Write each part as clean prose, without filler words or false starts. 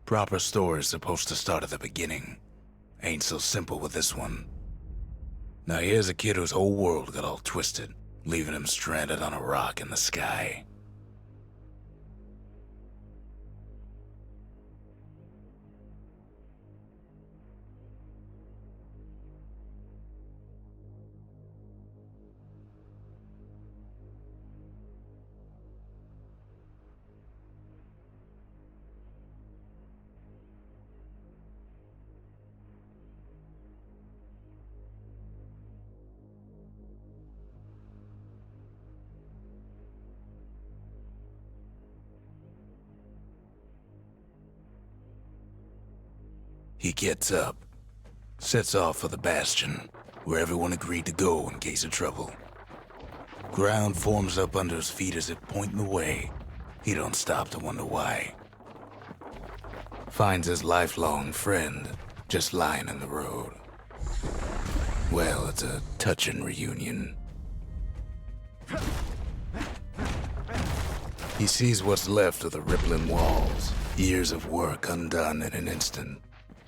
Proper story's supposed to start at the beginning. Ain't so simple with this one. Now here's a kid whose whole world got all twisted, leaving him stranded on a rock in the sky. He gets up, sets off for the Bastion, where everyone agreed to go in case of trouble. Ground forms up under his feet as if pointing the way. He don't stop to wonder why. Finds his lifelong friend just lying in the road. Well, it's a touching reunion. He sees what's left of the rippling walls, years of work undone in an instant.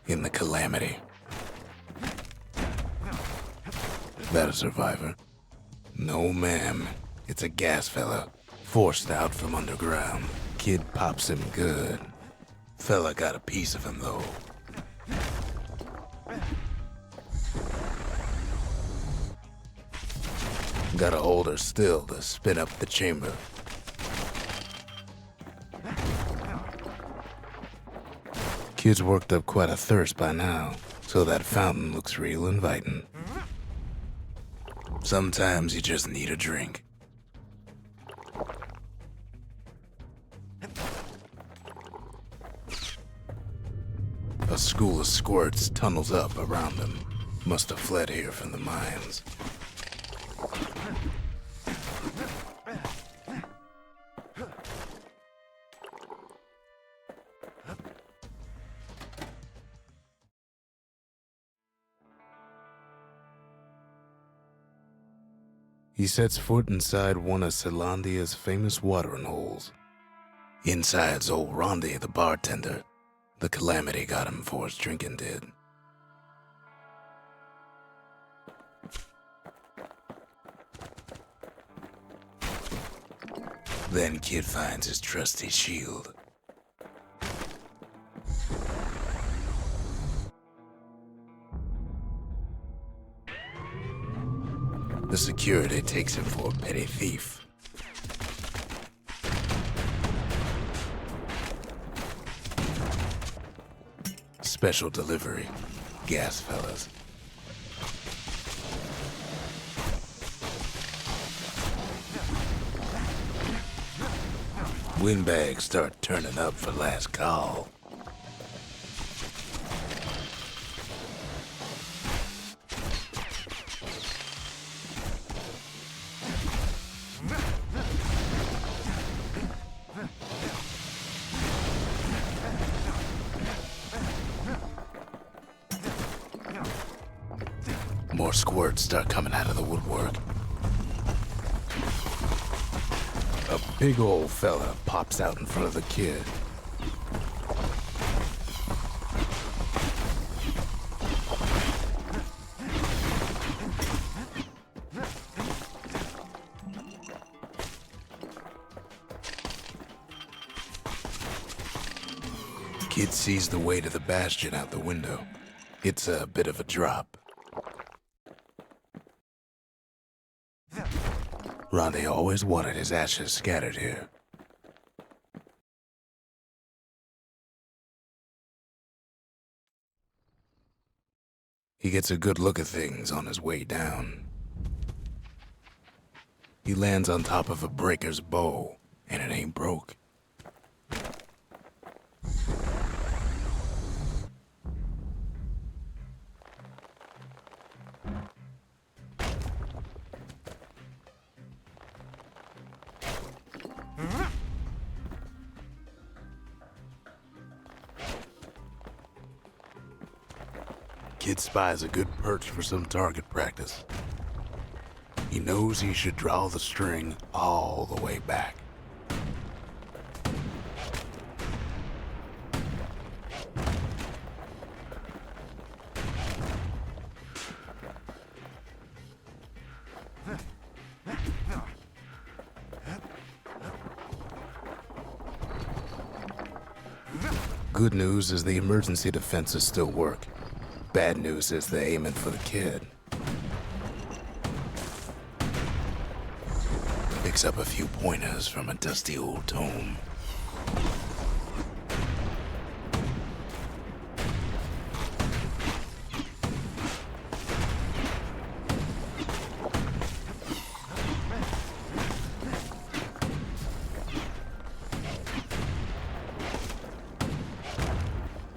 In the Calamity. That a survivor? No, ma'am. It's a gas fella, forced out from underground. Kid pops him good. Fella got a piece of him, though. Gotta hold her still to spin up the chamber. Kid's worked up quite a thirst by now, so that fountain looks real inviting. Sometimes you just need a drink. A school of squirts tunnels up around him. Must have fled here from the mines. He sets foot inside one of Celandia's famous watering holes. Inside's old Rondi, the bartender. The Calamity got him before his drinking did. Then Kid finds his trusty shield. The security takes him for a petty thief. Special delivery. Gas fellas. Windbags start turning up for last call. More squirts start coming out of the woodwork. A big old fella pops out in front of the kid. Kid sees the way to the Bastion out the window. It's a bit of a drop. Rondi always wanted his ashes scattered here. He gets a good look at things on his way down. He lands on top of a breaker's bow, and it ain't broke. Kid spies a good perch for some target practice. He knows he should draw the string all the way back. Good news is the emergency defenses still work. Bad news is they're aiming for the kid. Picks up a few pointers from a dusty old tome.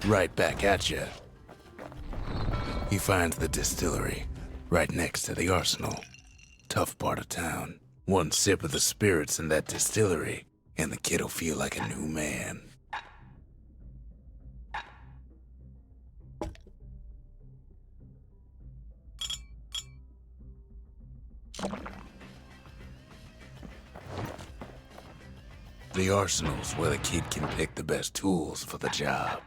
Right back at you. He finds the distillery, right next to the arsenal. Tough part of town. One sip of the spirits in that distillery, and the kid'll feel like a new man. The arsenal's where the kid can pick the best tools for the job.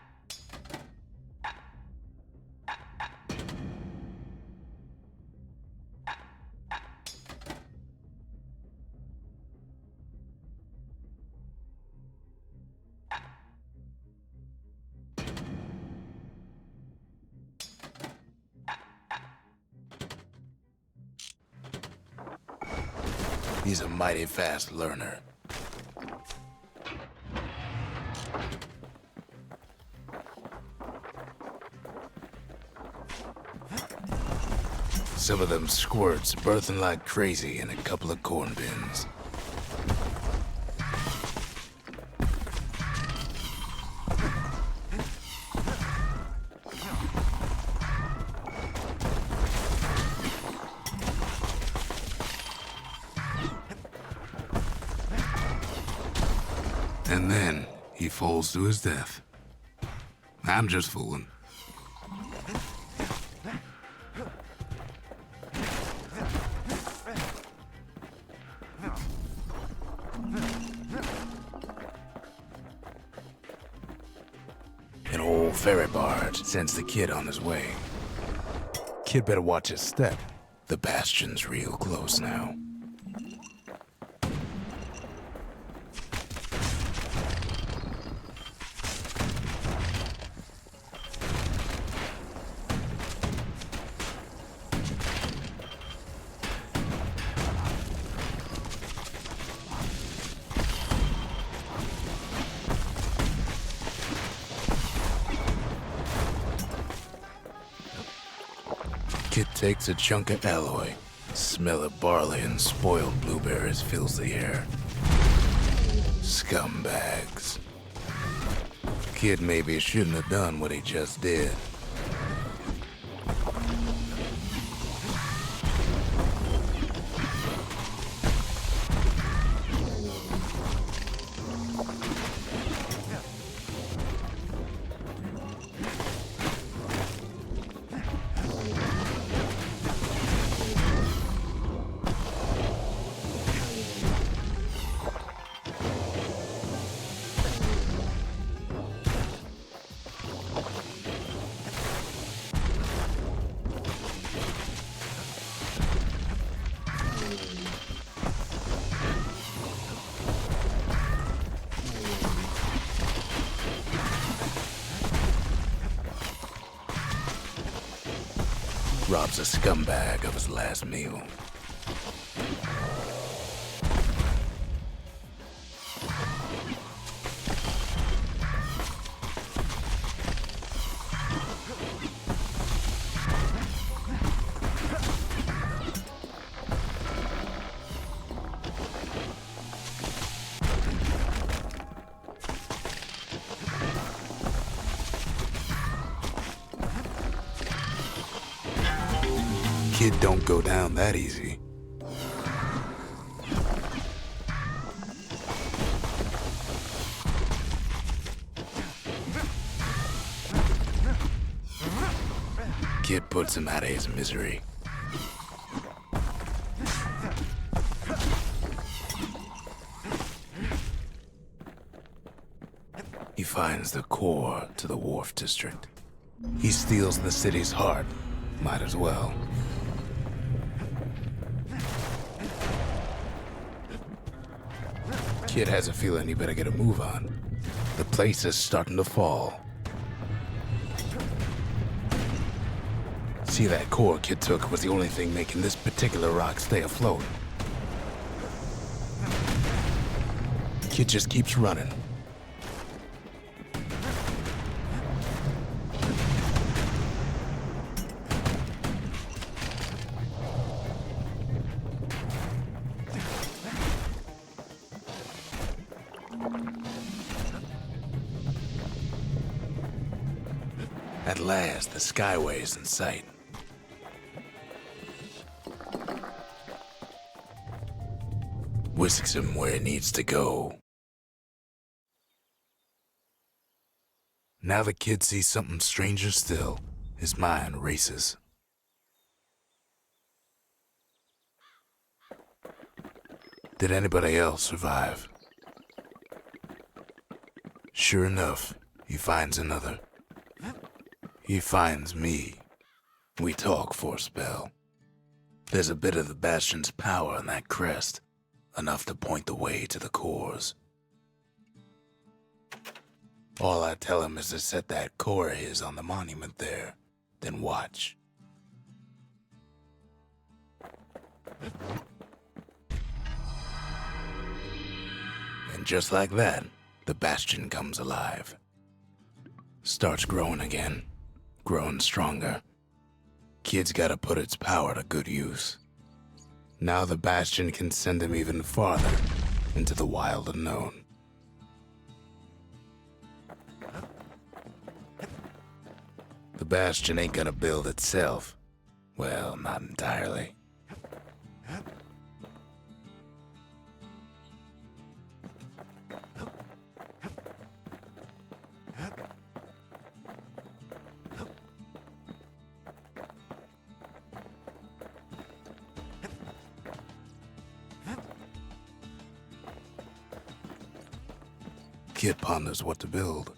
He's a mighty fast learner. Some of them squirts birthing like crazy in a couple of corn bins. And then he falls to his death. I'm just fooling. An old ferry barge sends the kid on his way. Kid better watch his step. The Bastion's real close now. Kid takes a chunk of alloy. Smell of barley and spoiled blueberries fills the air. Scumbags. Kid maybe shouldn't have done what he just did. Robs a scumbag of his last meal. Kid don't go down that easy. Kid puts him out of his misery. He finds the core to the Wharf District. He steals the city's heart. Might as well. Kid has a feeling he better get a move on. The place is starting to fall. See, that core Kid took was the only thing making this particular rock stay afloat. Kid just keeps running. At last, the skyway is in sight. Whisks him where he needs to go. Now the kid sees something stranger still. His mind races. Did anybody else survive? Sure enough, he finds another. He finds me. We talk for a spell. There's a bit of the Bastion's power in that crest, enough to point the way to the cores. All I tell him is to set that core of his on the monument there, then watch. And just like that, the Bastion comes alive. Starts growing again, growing stronger. Kid's gotta put its power to good use. Now the Bastion can send him even farther into the wild unknown. The Bastion ain't gonna build itself. Well, not entirely. Kid ponders what to build.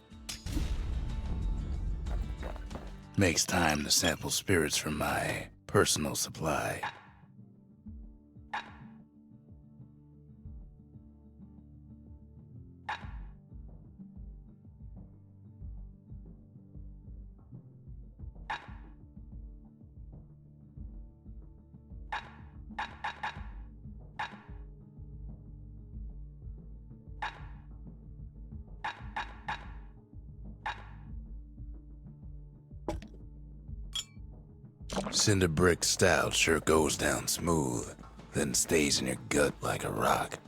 Makes time to sample spirits from my personal supply. Cinder brick stout sure goes down smooth, then stays in your gut like a rock.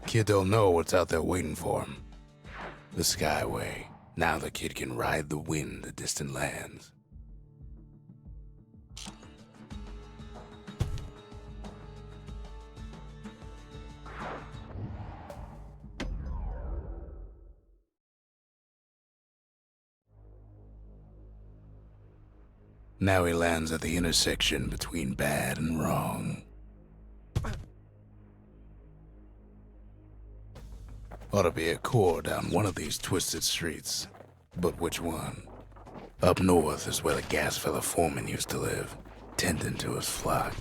Kid don't know what's out there waiting for him. The Skyway. Now the kid can ride the wind to distant lands. Now he lands at the intersection between bad and wrong. Ought to be a core down one of these twisted streets. But which one? Up north is where the gas fella foreman used to live, tending to his flock.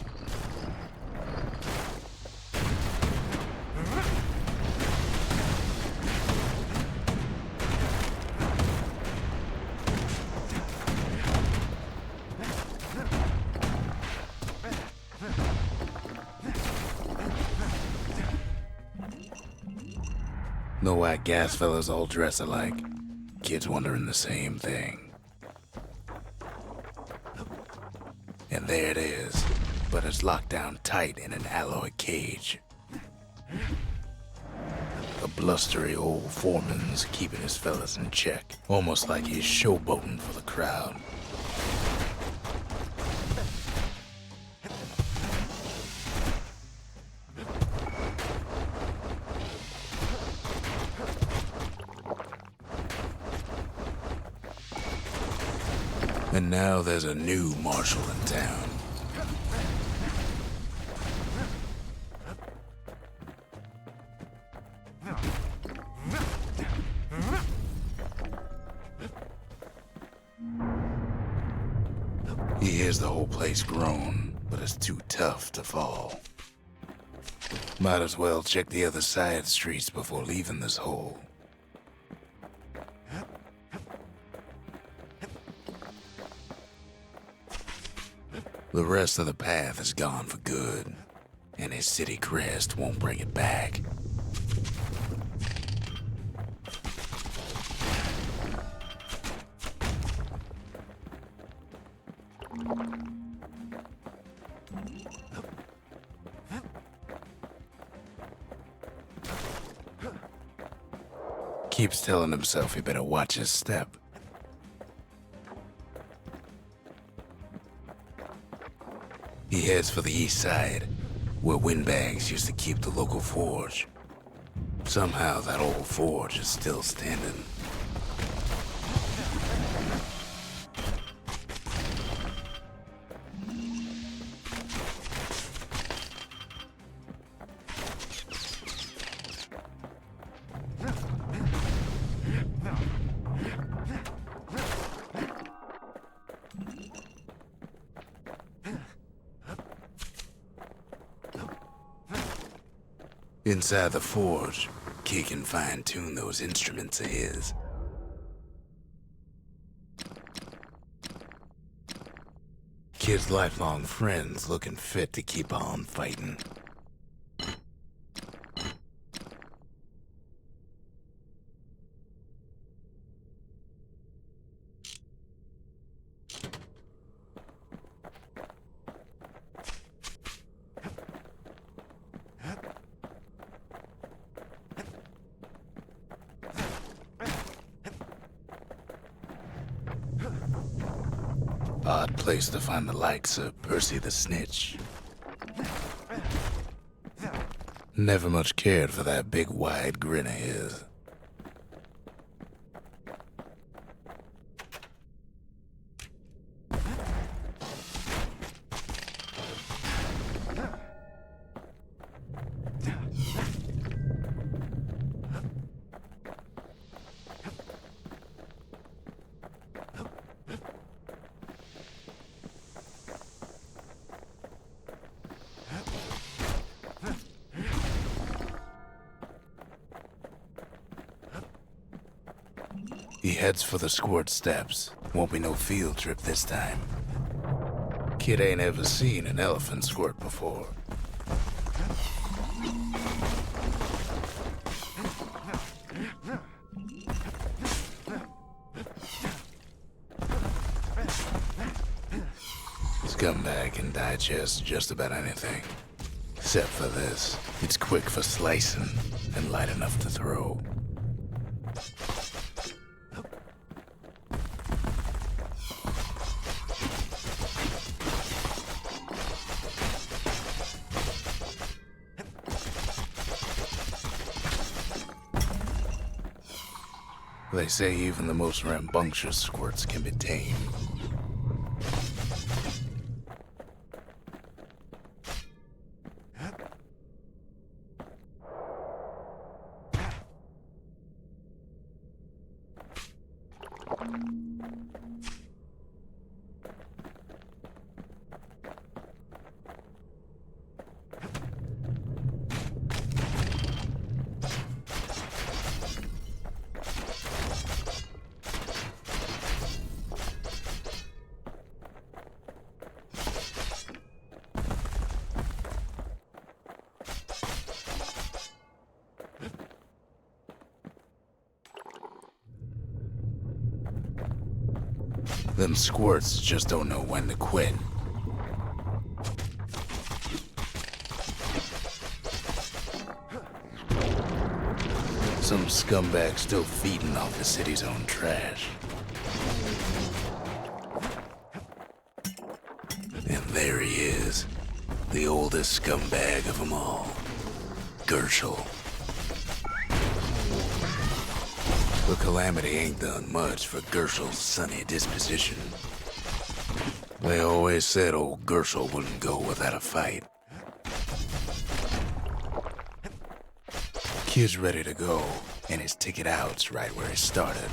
Know why gas fellas all dress alike? Kids wondering the same thing. And there it is, but it's locked down tight in an alloy cage. A blustery old foreman's keeping his fellas in check, almost like he's showboating for the crowd. And now there's a new marshal in town. He hears the whole place groan. but it's too tough to fall. Might as well check the other side streets before leaving this hole. The rest of the path is gone for good, and his city crest won't bring it back. Keeps telling himself he better watch his step. He heads for the east side, where windbags used to keep the local forge. Somehow that old forge is still standing. Inside the forge, Key can fine-tune those instruments of his. Kid's lifelong friends looking fit to keep on fighting. Odd place to find the likes of Percy the Snitch. Never much cared for that big wide grin of his. He heads for the squirt steps. Won't be no field trip this time. Kid ain't ever seen an elephant squirt before. Scumbag can digest just about anything. Except for this. It's quick for slicing and light enough to throw. They say even the most rambunctious squirts can be tamed. Them squirts just don't know when to quit. Some scumbag still feeding off the city's own trash. And there he is, the oldest scumbag of them all, Gershel. The Calamity ain't done much for Gershel's sunny disposition. They always said old Gershel wouldn't go without a fight. Kid's ready to go, and his ticket out's right where he started.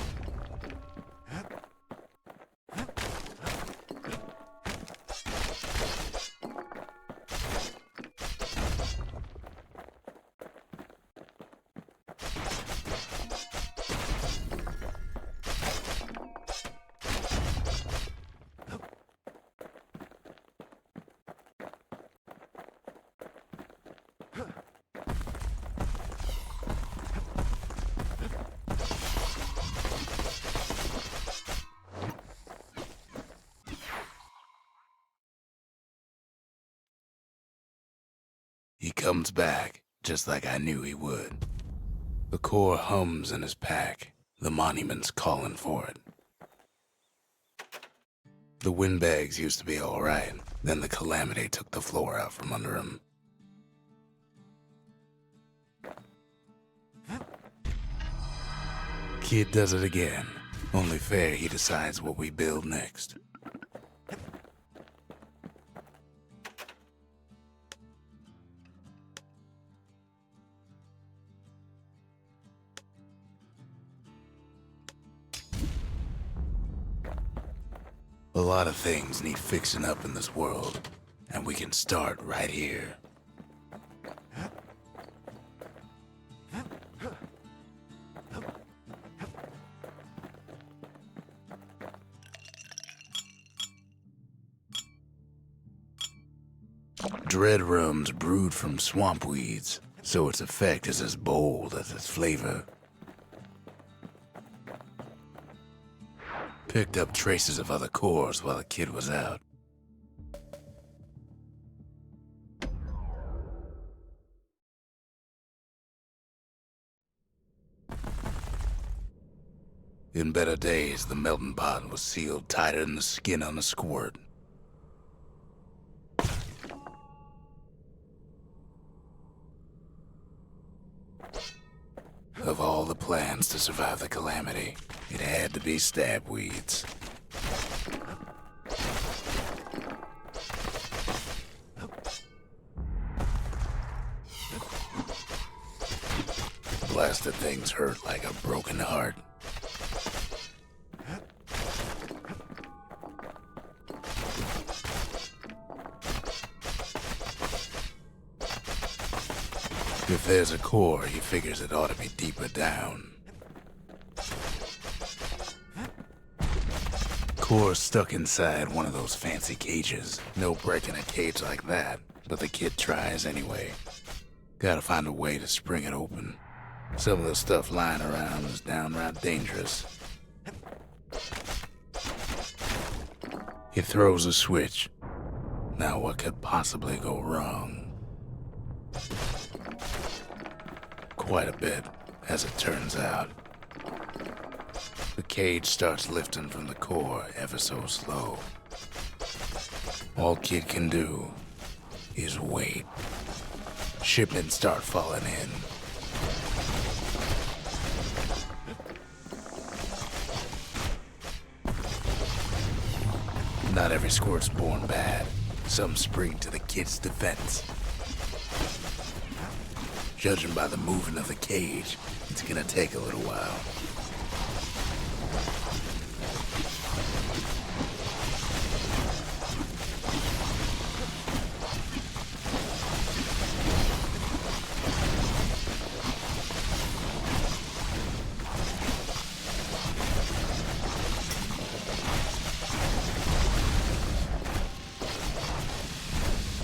He comes back, just like I knew he would. The core hums in his pack. The monument's calling for it. The windbags used to be alright. Then the Calamity took the floor out from under him. Kid does it again. Only fair he decides what we build next. A lot of things need fixing up in this world, and we can start right here. Dread rum's brewed from swamp weeds, so its effect is as bold as its flavor. Picked up traces of other cores while the kid was out. In better days, the melting pot was sealed tighter than the skin on a squirt. Of all the plans to survive the Calamity, it had to be stab weeds. Blasted things hurt like a broken heart. If there's a core, he figures it ought to be deeper down. Core's stuck inside one of those fancy cages. No breaking a cage like that, but the kid tries anyway. Gotta find a way to spring it open. Some of the stuff lying around is downright dangerous. He throws a switch. Now what could possibly go wrong? Quite a bit, as it turns out. The cage starts lifting from the core ever so slow. All Kid can do is wait. Shipments start falling in. Not every squirt's born bad. Some spring to the kid's defense. Judging by the movement of the cage, it's gonna take a little while.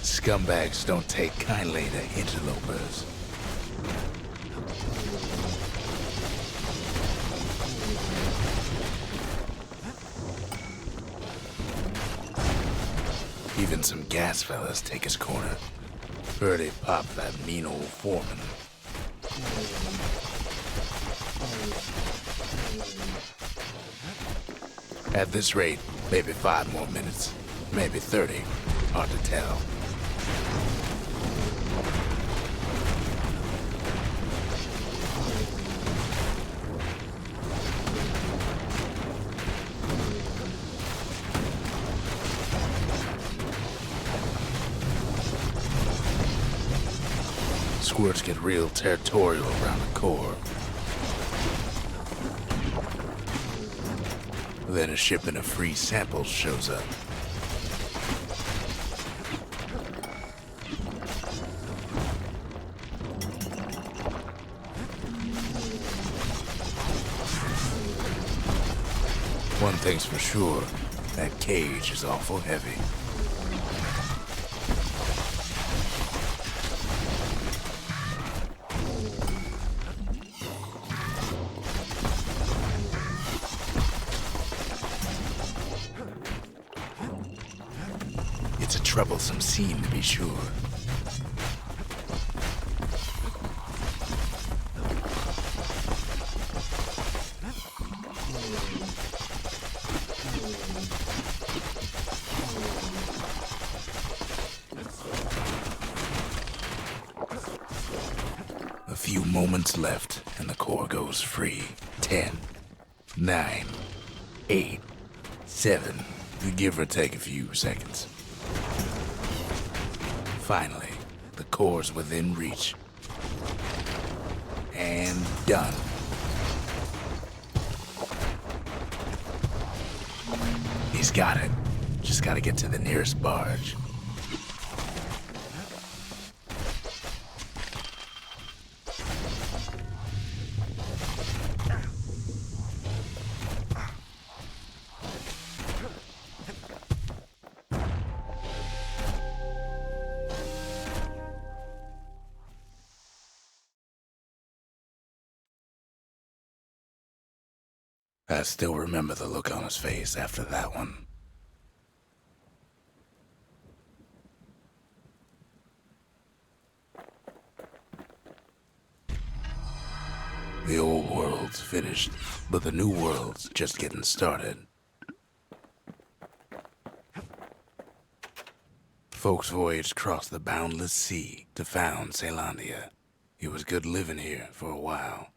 Scumbags don't take kindly to interlopers. Even some gas fellas take his corner. Heard he popped that mean old foreman. At this rate, maybe 5 more minutes, maybe 30. Hard to tell. Squirts get real territorial around the core. Then a shipment of free samples shows up. One thing's for sure, that cage is awful heavy. It's a troublesome scene, to be sure. few moments left, and the core goes free. 10, 9, 8, 7, give or take a few seconds. Finally, the core's within reach. And done. He's got it. Just gotta get to the nearest barge. I still remember the look on his face after that one. The old world's finished, but the new world's just getting started. Folks voyaged across the boundless sea to found Calamity. It was good living here for a while.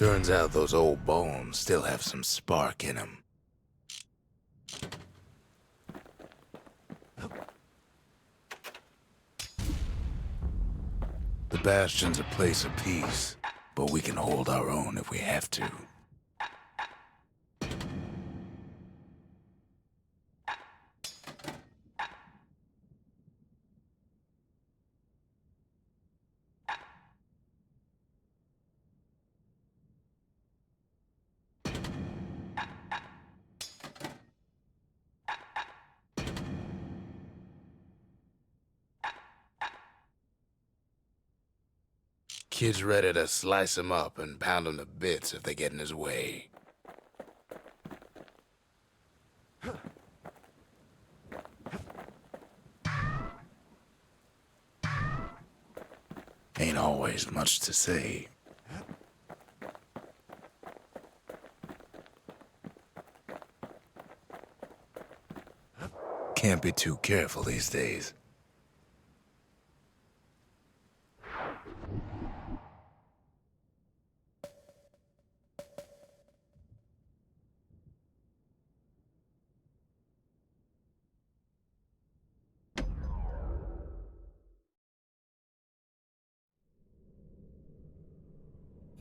Turns out those old bones still have some spark in them. The Bastion's a place of peace, but we can hold our own if we have to. Kid's ready to slice him up and pound him to bits if they get in his way. Ain't always much to say. Can't be too careful these days.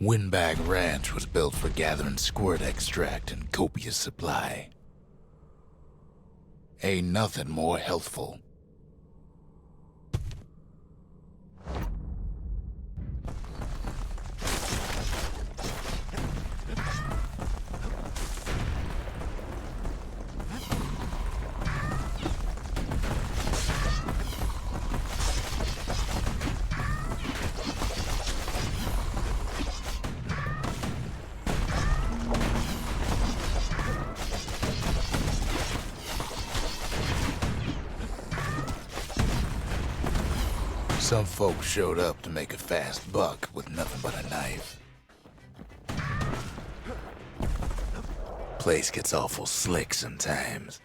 Windbag Ranch was built for gathering squirt extract in copious supply. Ain't nothing more healthful. Some folks showed up to make a fast buck with nothing but a knife. Place gets awful slick sometimes.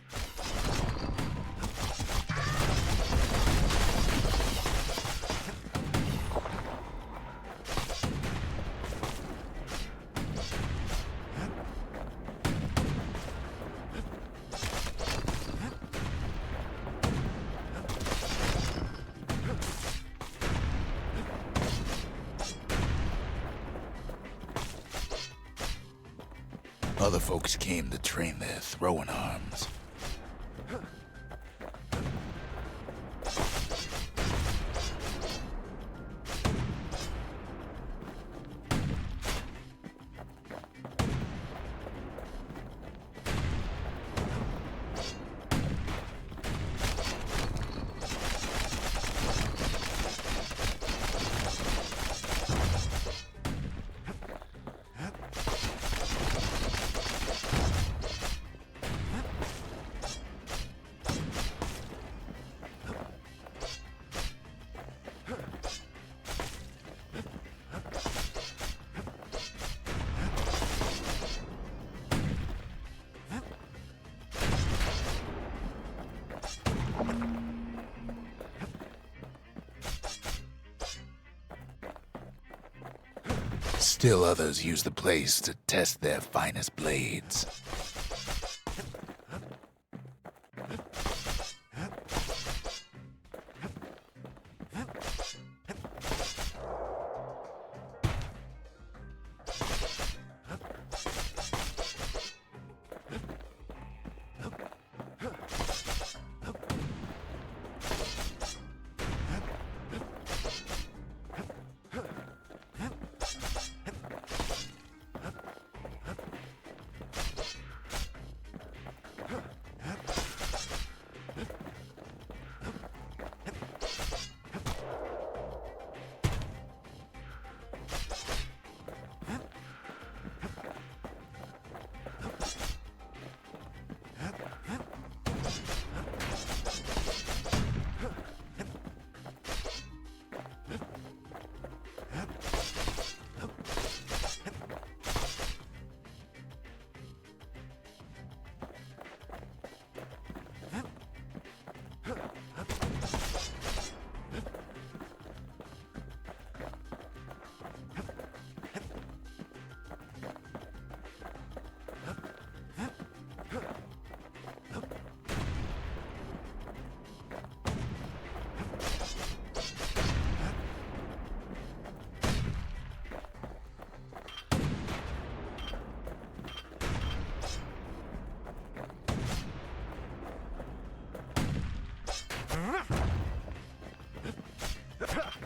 Other folks came to train their throwing arms. Still others use the place to test their finest blades.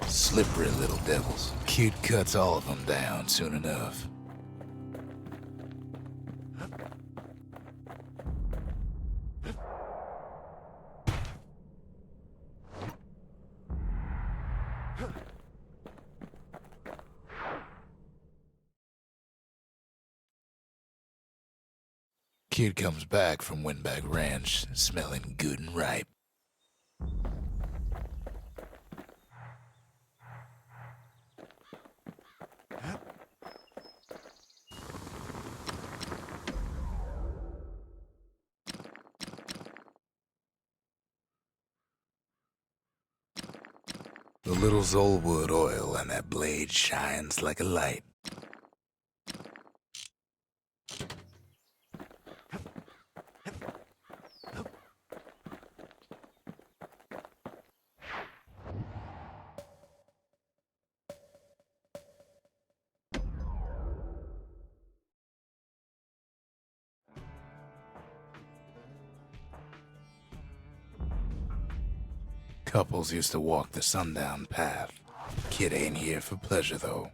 Slippery little devils. Kid cuts all of them down soon enough. Kid comes back from Windbag Ranch, smelling good and ripe. The little Zolwood oil on that blade shines like a light. Couples used to walk the sundown path. Kid ain't here for pleasure, though.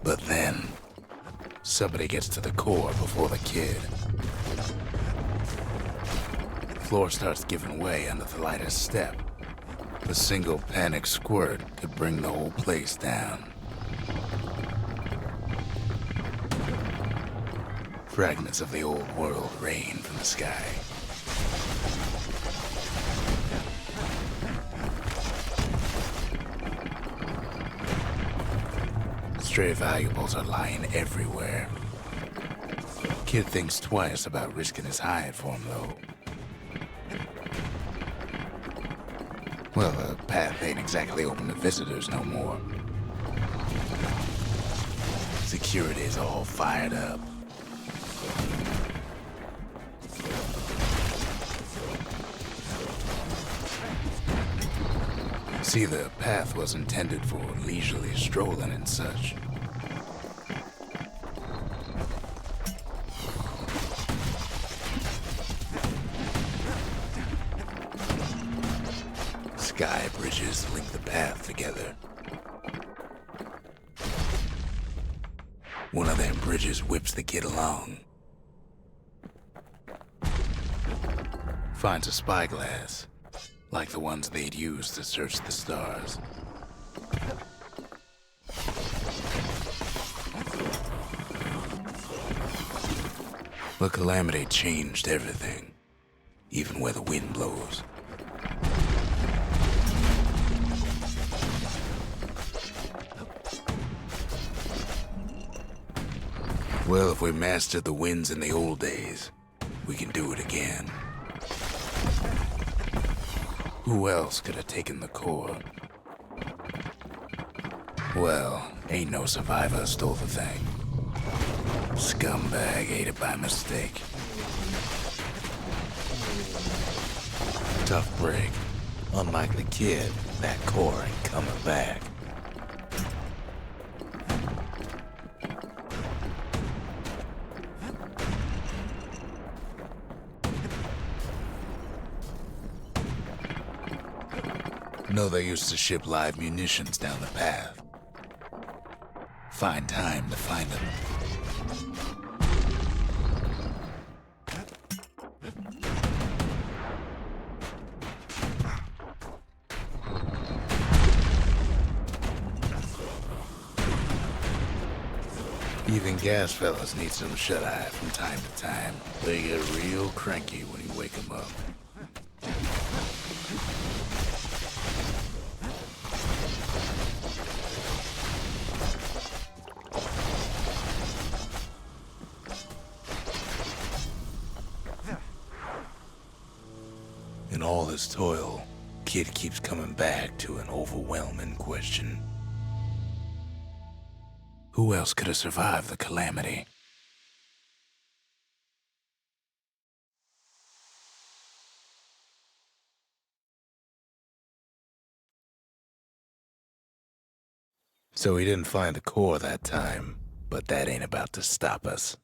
But then, somebody gets to the core before the kid. The floor starts giving way under the lightest step. A single panic squirt could bring the whole place down. Fragments of the old world rain from the sky. Stray valuables are lying everywhere. Kid thinks twice about risking his hide for him, though. Well, the path ain't exactly open to visitors no more. Security's all fired up. See, the path was intended for leisurely strolling and such. Sky bridges link the path together. One of them bridges whips the kid along. Finds a spyglass. Like the ones they'd use to search the stars. But Calamity changed everything, even where the wind blows. Well, if we mastered the winds in the old days, we can do it again. Who else could have taken the core? Well, ain't no survivor stole the thing. Scumbag ate it by mistake. Tough break. Unlike the kid, that core ain't coming back. Know they used to ship live munitions down the path. Find time to find them. Even gas fellas need some shut-eye from time to time. They get real cranky when you wake them up. In all this toil, Kid keeps coming back to an overwhelming question. Who else could have survived the Calamity? So he didn't find the core that time, but that ain't about to stop us.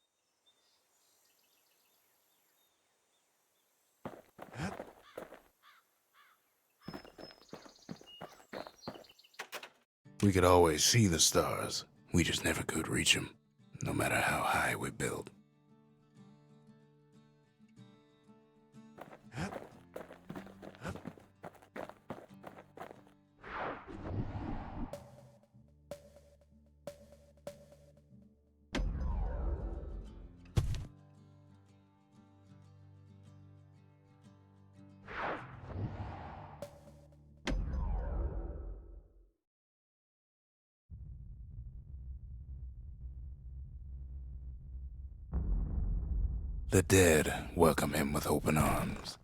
We could always see the stars. We just never could reach them, no matter how high we built. The dead welcome him with open arms.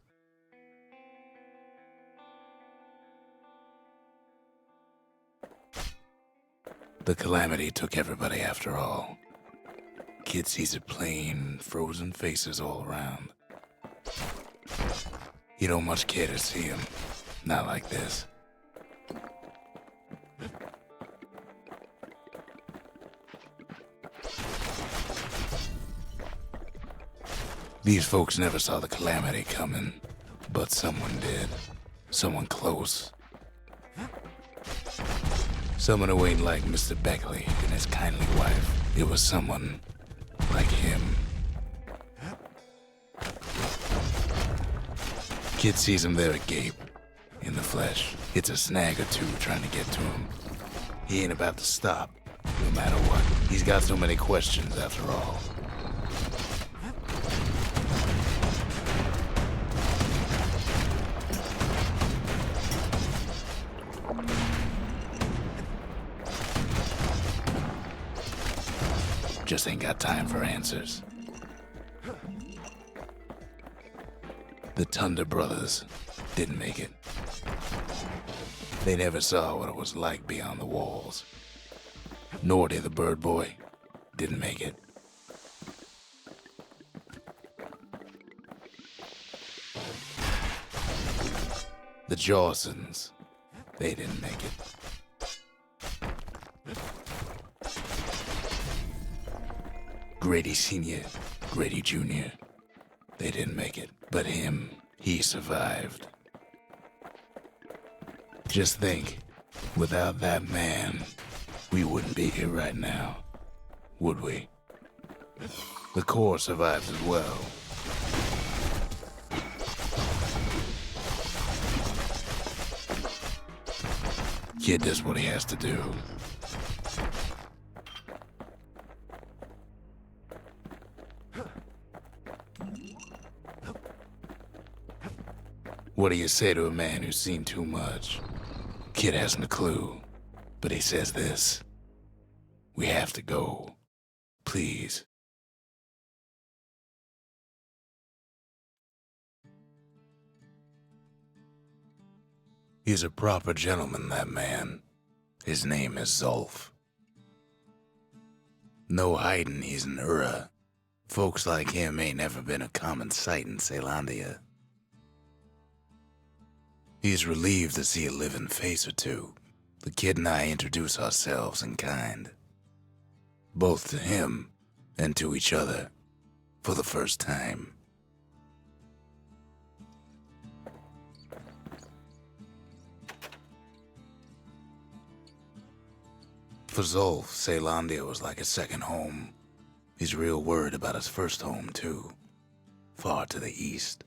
The Calamity took everybody after all. Kid sees it plain, frozen faces all around. You don't much care to see him. Not like this. These folks never saw the Calamity coming, but someone did. Someone close. Someone who ain't like Mr. Beckley and his kindly wife. It was someone like him. Kid sees him there agape, in the flesh. It's a snag or two trying to get to him. He ain't about to stop, no matter what. He's got so many questions after all. Just ain't got time for answers. The Thunder brothers didn't make it. They never saw what it was like beyond the walls. Nor did the bird boy. Didn't make it. The Jawsons, they didn't make it. Grady Sr., Grady Jr., they didn't make it. But him, he survived. Just think, without that man, we wouldn't be here right now, would we? The core survives as well. Kid does what he has to do. What do you say to a man who's seen too much? Kid hasn't a clue, but he says this. We have to go. Please. He's a proper gentleman, that man. His name is Zulf. No hiding he's an Ura. Folks like him ain't never been a common sight in Caelandia. He's relieved to see a living face or two. The kid and I introduce ourselves in kind. Both to him and to each other, for the first time. For Zulf, Caelandia was like a second home. He's real worried about his first home, too. Far to the east.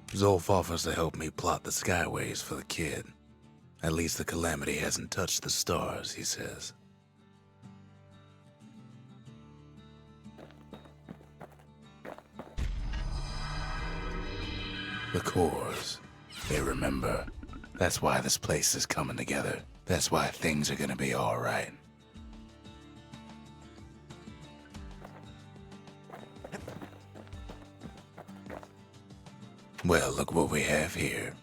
Zulf offers to help me plot the skyways for the kid. At least the Calamity hasn't touched the stars, he says. The cores. They remember. That's why this place is coming together. That's why things are gonna be alright. Well, look what we have here.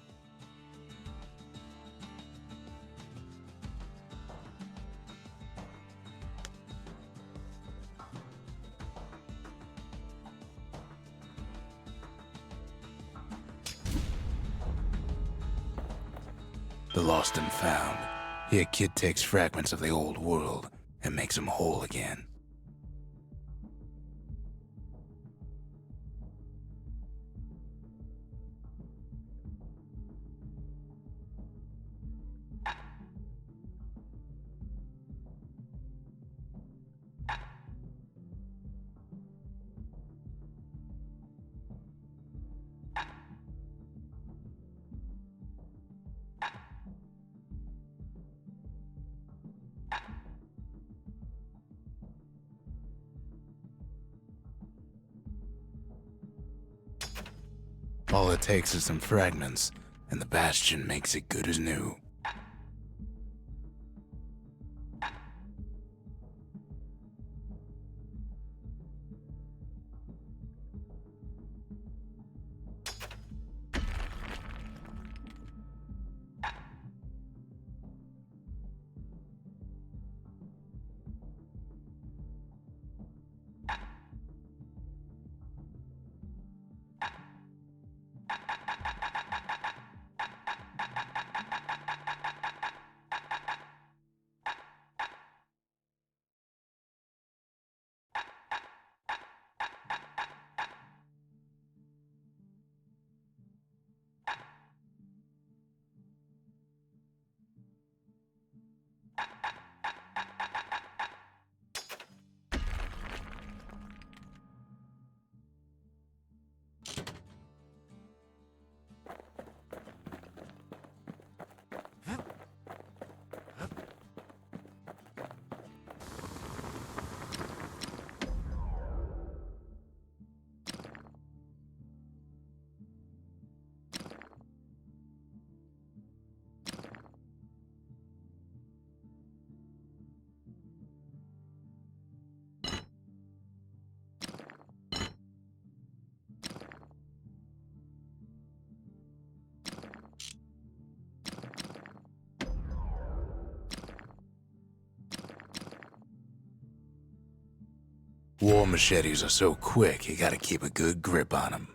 The lost and found. Here, kid takes fragments of the old world and makes them whole again. All it takes is some fragments, and the Bastion makes it good as new. War machetes are so quick, you gotta keep a good grip on them.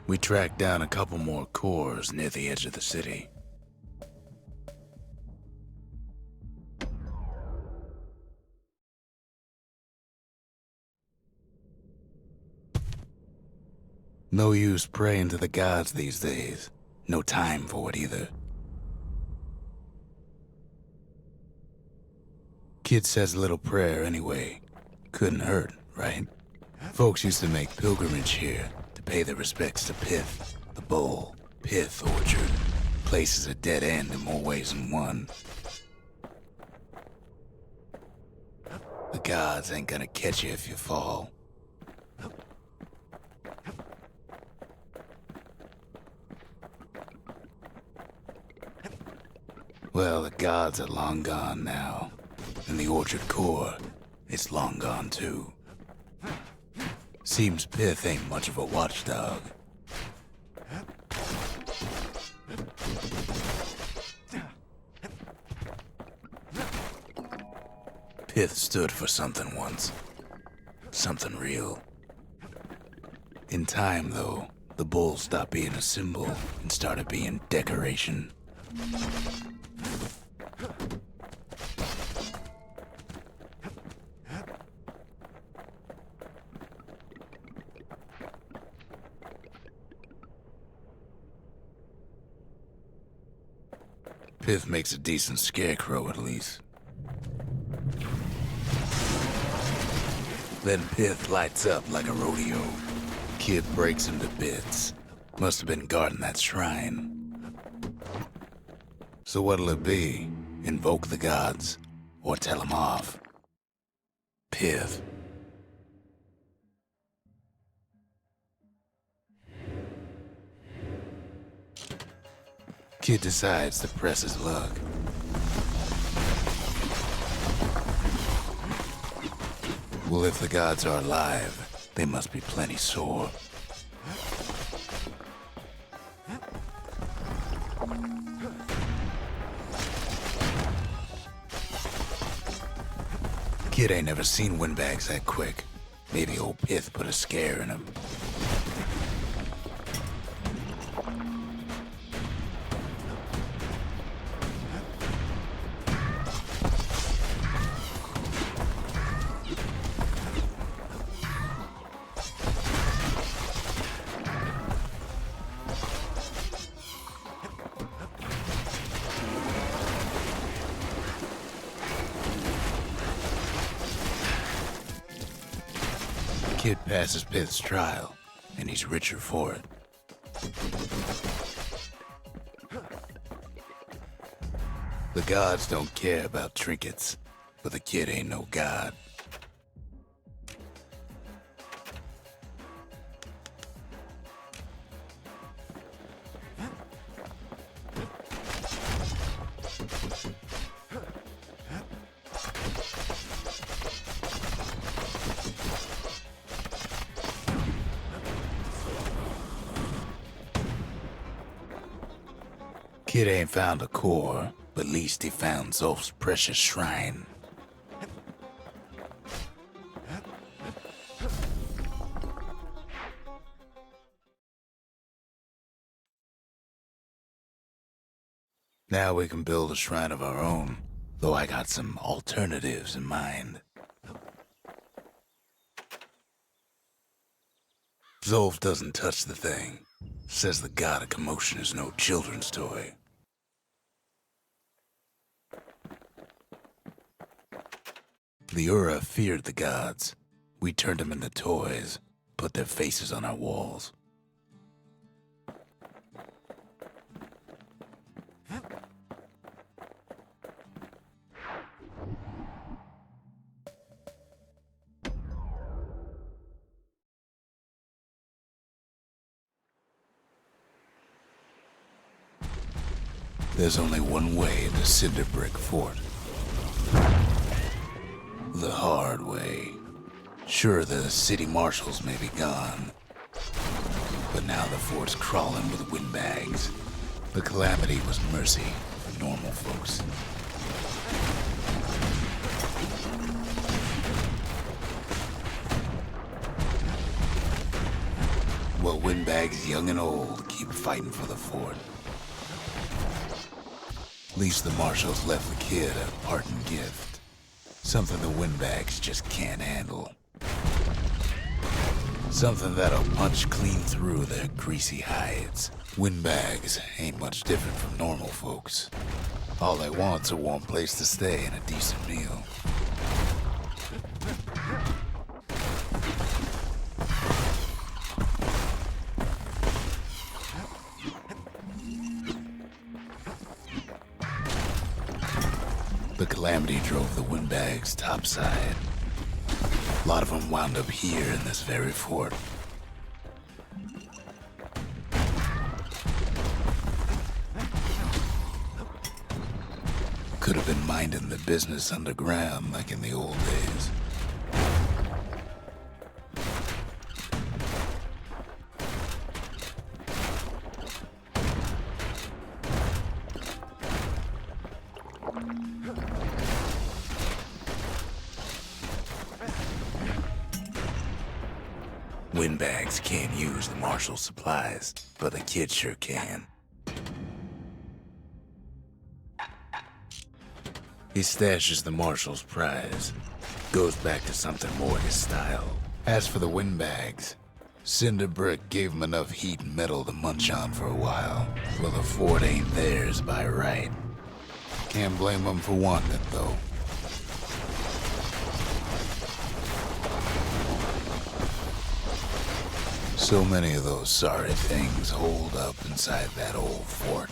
We tracked down a couple more cores near the edge of the city. No use praying to the gods these days. No time for it either. Kid says a little prayer anyway. Couldn't hurt, right? Folks used to make pilgrimage here to pay their respects to Pith, the bull, Pith Orchard. Place is a dead end in more ways than one. The gods ain't gonna catch you if you fall. Well, the gods are long gone now, and the orchard core is long gone too. Seems Pith ain't much of a watchdog. Pith stood for something once. Something real. In time, though, the bull stopped being a symbol and started being decoration. Pith makes a decent scarecrow, at least. Then Pith lights up like a rodeo. Kid breaks him to bits. Must have been guarding that shrine. So what'll it be? Invoke the gods? Or tell them off? Pith. Kid decides to press his luck. Well, if the gods are alive, they must be plenty sore. Kid ain't never seen windbags that quick. Maybe old Pith put a scare in him. Kid passes Pith's trial, and he's richer for it. The gods don't care about trinkets, but the kid ain't no god. Kid ain't found a core, but at least he found Zolf's precious shrine. Now we can build a shrine of our own, though I got some alternatives in mind. Zolf doesn't touch the thing. Says the god of commotion is no children's toy. The Ura feared the gods. We turned them into toys, put their faces on our walls. There's only one way to Cinder Brick Fort. The hard way. Sure, the city marshals may be gone, but now the fort's crawling with windbags. The Calamity was mercy for normal folks. Well, windbags young and old keep fighting for the fort. At least the marshals left the kid a parting gift. Something the windbags just can't handle. Something that'll punch clean through their greasy hides. Windbags ain't much different from normal folks. All they want's a warm place to stay and a decent meal. Calamity drove the windbags topside. A lot of them wound up here in this very fort. Could have been minding the business underground like in the old days. Windbags can't use the marshal's supplies, but the kid sure can. He stashes the marshal's prize, goes back to something more his style. As for the windbags, Cinder Brick gave him enough heat and metal to munch on for a while. Well, the fort ain't theirs by right. Can't blame them for wanting it, though. So many of those sorry things hold up inside that old fort.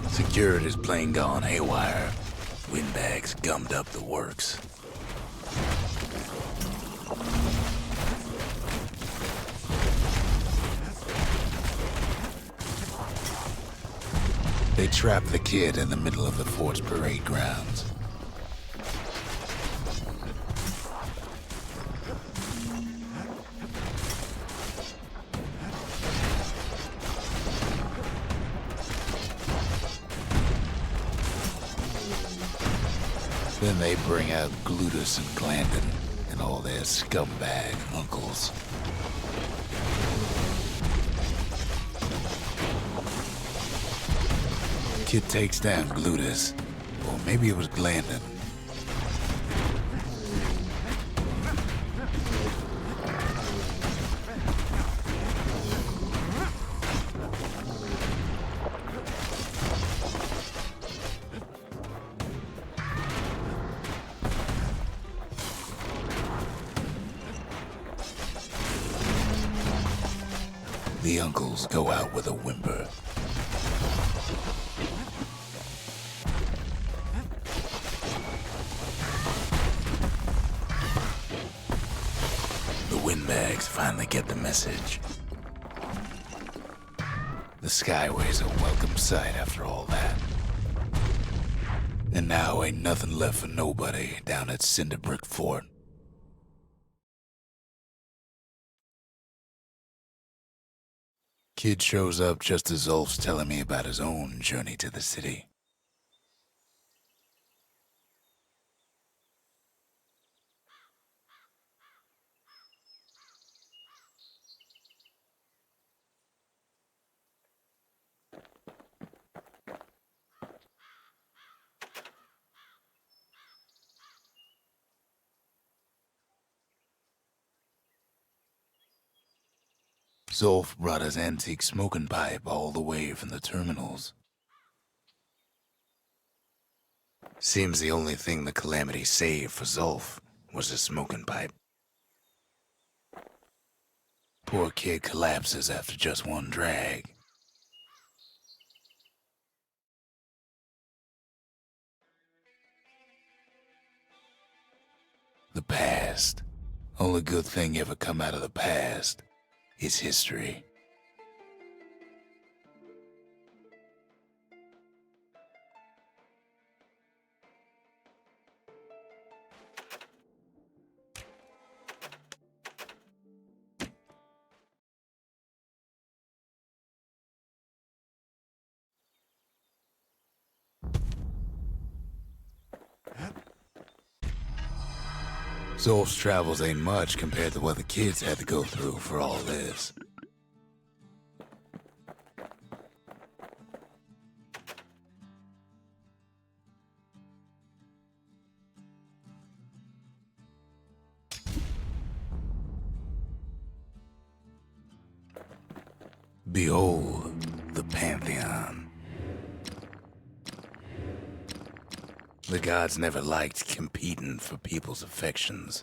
Security's plane gone haywire. Windbags gummed up the works. They trapped the kid in the middle of the fort's parade grounds. Then they bring out Glutus and Glandon and all their scumbag uncles. Kid takes down Glutus, or maybe it was Glandon. The uncles go out with a whimper. The windbags finally get the message. The Skyway's a welcome sight after all that. And now ain't nothing left for nobody down at Cinderbrick Fort. Kid shows up just as Zulf's telling me about his own journey to the city. Zulf brought his antique smoking pipe all the way from the terminals. Seems the only thing the Calamity saved for Zulf was his smoking pipe. Poor kid collapses after just one drag. The past. Only good thing ever come out of the past is history. Zorf's travels ain't much compared to what the kids had to go through for all this. Behold the Pantheon. The gods never liked competing for people's affections.